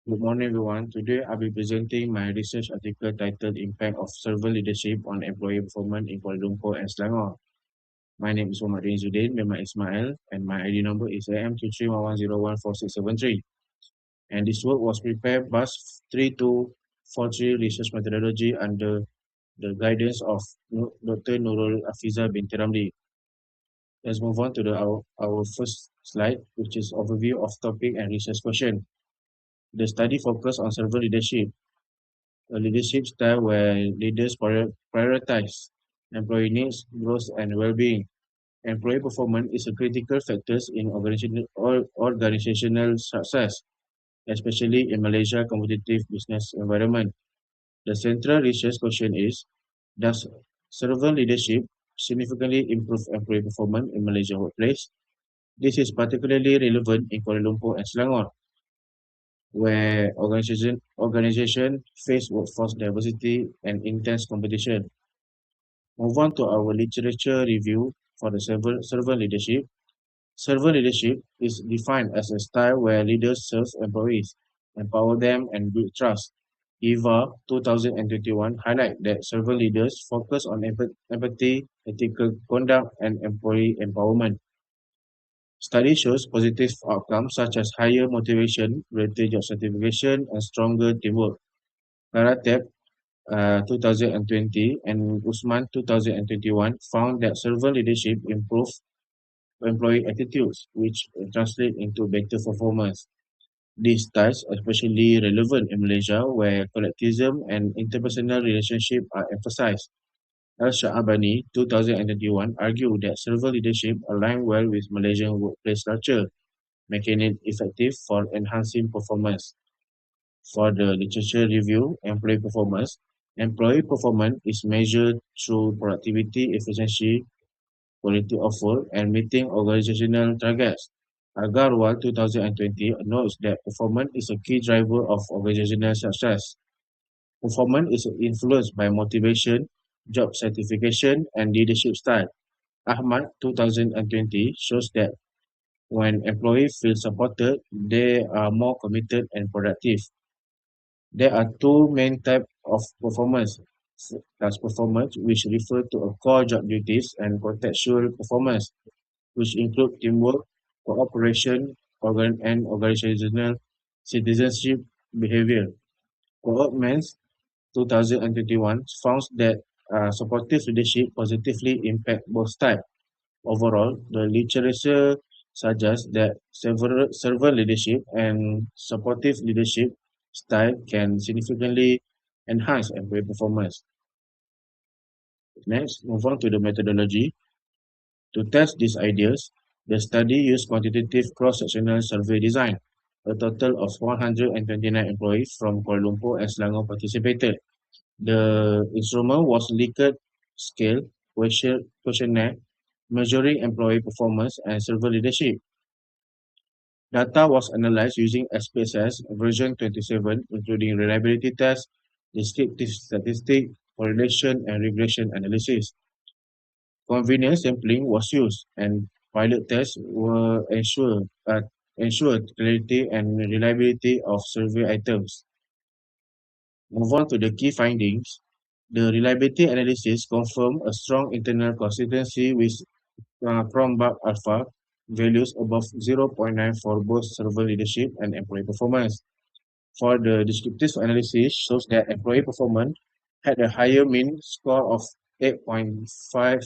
Good morning, everyone. Today, I'll be presenting my research article titled Impact of Servant Leadership on Employee Performance in Kuala Lumpur and Selangor. My name is Muhammad Rizudin bin Ismail, and my ID number is AM2311014673. And this work was prepared by 3243 Research Methodology under the guidance of Dr. Nurul Afiza bin Ramli. Let's move on to our first slide, which is overview of topic and research question. The study focused on servant leadership, a leadership style where leaders prioritize employee needs, growth, and well-being. Employee performance is a critical factor in organizational success, especially in Malaysia's competitive business environment. The central research question is, does servant leadership significantly improve employee performance in Malaysia workplace? This is particularly relevant in Kuala Lumpur and Selangor, where organization face workforce diversity and intense competition. Move on to our literature review for the servant leadership. Servant leadership is defined as a style where leaders serve employees, empower them, and build trust. EVA 2021 highlight that servant leaders focus on empathy, ethical conduct, and employee empowerment. Study shows positive outcomes such as higher motivation, greater job satisfaction, and stronger teamwork. Karatep 2020 and Usman 2021 found that servant leadership improved employee attitudes, which translate into better performance. These styles are especially relevant in Malaysia, where collectivism and interpersonal relationships are emphasized. Al-Sha'abani 2021 argued that servant leadership align well with Malaysian workplace culture, making it effective for enhancing performance. For the literature review, employee performance is measured through productivity, efficiency, quality of work, and meeting organizational targets. Agarwal 2020 notes that performance is a key driver of organizational success. Performance is influenced by motivation, job certification, and leadership style. Ahmad 2020 shows that when employees feel supported, they are more committed and productive. There are two main types of performance. Task performance, which refer to a core job duties, and contextual performance, which include teamwork, cooperation, and organizational citizenship behavior. Goldman's 2021 found that supportive leadership positively impact both types. Overall, the literature suggests that several servant leadership and supportive leadership style can significantly enhance employee performance. Next, move on to the methodology. To test these ideas, the study used quantitative cross-sectional survey design. A total of 129 employees from Kuala Lumpur and Selangor participated. The instrument was Likert scale questionnaire measuring employee performance and servant leadership. Data was analyzed using SPSS version 27, including reliability tests, descriptive statistics, correlation, and regression analysis. Convenience sampling was used, and pilot tests were ensured clarity and reliability of survey items. Move on to the key findings. The reliability analysis confirmed a strong internal consistency with Chromebug Alpha values above zero point 0.9 for both server leadership and employee performance. For the descriptive analysis, shows that employee performance had a higher mean score of 8.5,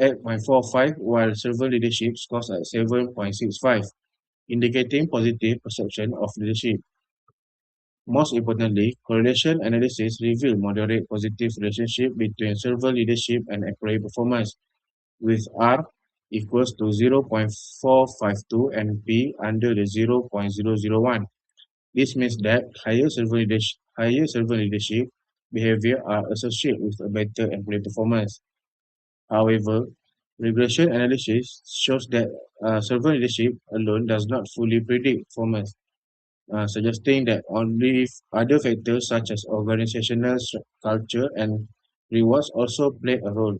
8.45, while server leadership scores at 7.65, indicating positive perception of leadership. Most importantly, correlation analysis revealed moderate positive relationship between server leadership and employee performance, with R equals to 0.452 and P under the 0.001. This means that higher server leadership behavior are associated with a better employee performance. However, regression analysis shows that server leadership alone does not fully predict performance, suggesting that only if other factors such as organizational culture and rewards also play a role.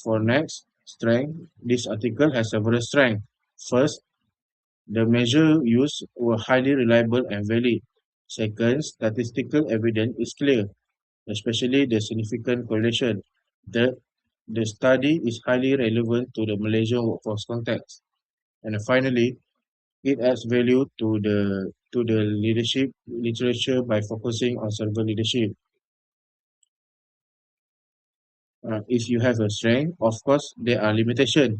For next, strength, this article has several strengths. First, The measures used were highly reliable and valid. Second, statistical evidence is clear, especially the significant correlation. Third, the study is highly relevant to the Malaysian workforce context. And finally, it adds value to the leadership literature by focusing on servant leadership. If you have a strength, of course, there are limitations.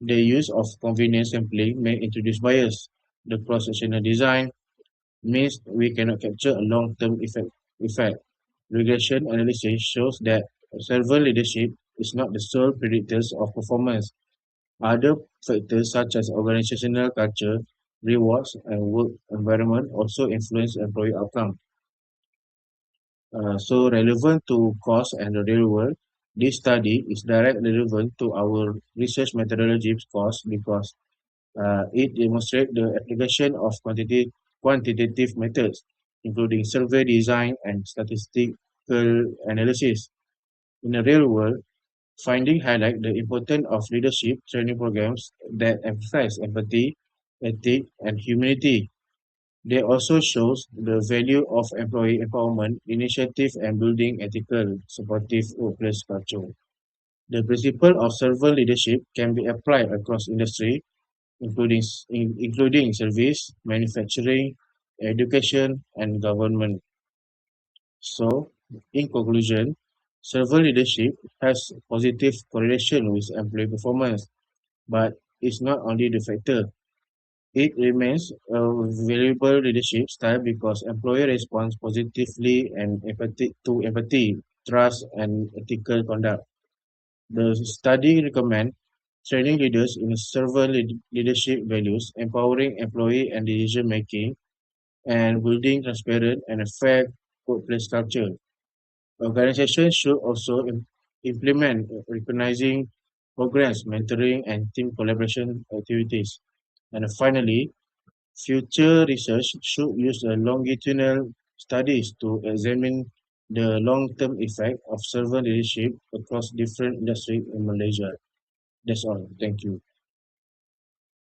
The use of convenience sampling may introduce bias. The cross-sectional design means we cannot capture a long-term effect. Regression analysis shows that servant leadership is not the sole predictors of performance. Other factors such as organizational culture, rewards, and work environment also influence employee outcome. So relevant to cost and the real world, this study is directly relevant to our research methodology course because it demonstrates the application of quantitative methods, including survey design and statistical analysis. In the real world, finding highlight the importance of leadership training programs that emphasize empathy, ethics, and humanity. They also shows the value of employee empowerment initiative and building ethical, supportive workplace culture. The principle of servant leadership can be applied across industry, including service, manufacturing, education, and government. So, in conclusion, servant leadership has positive correlation with employee performance, but it's not only the factor. It remains a valuable leadership style because employee responds positively and empathy, trust, and ethical conduct. The study recommends training leaders in servant leadership values, empowering employee and decision making, and building transparent and a fair workplace culture. Organizations should also implement recognizing progress, mentoring, and team collaboration activities. And finally, future research should use longitudinal studies to examine the long-term effect of servant leadership across different industries in Malaysia. That's all. Thank you.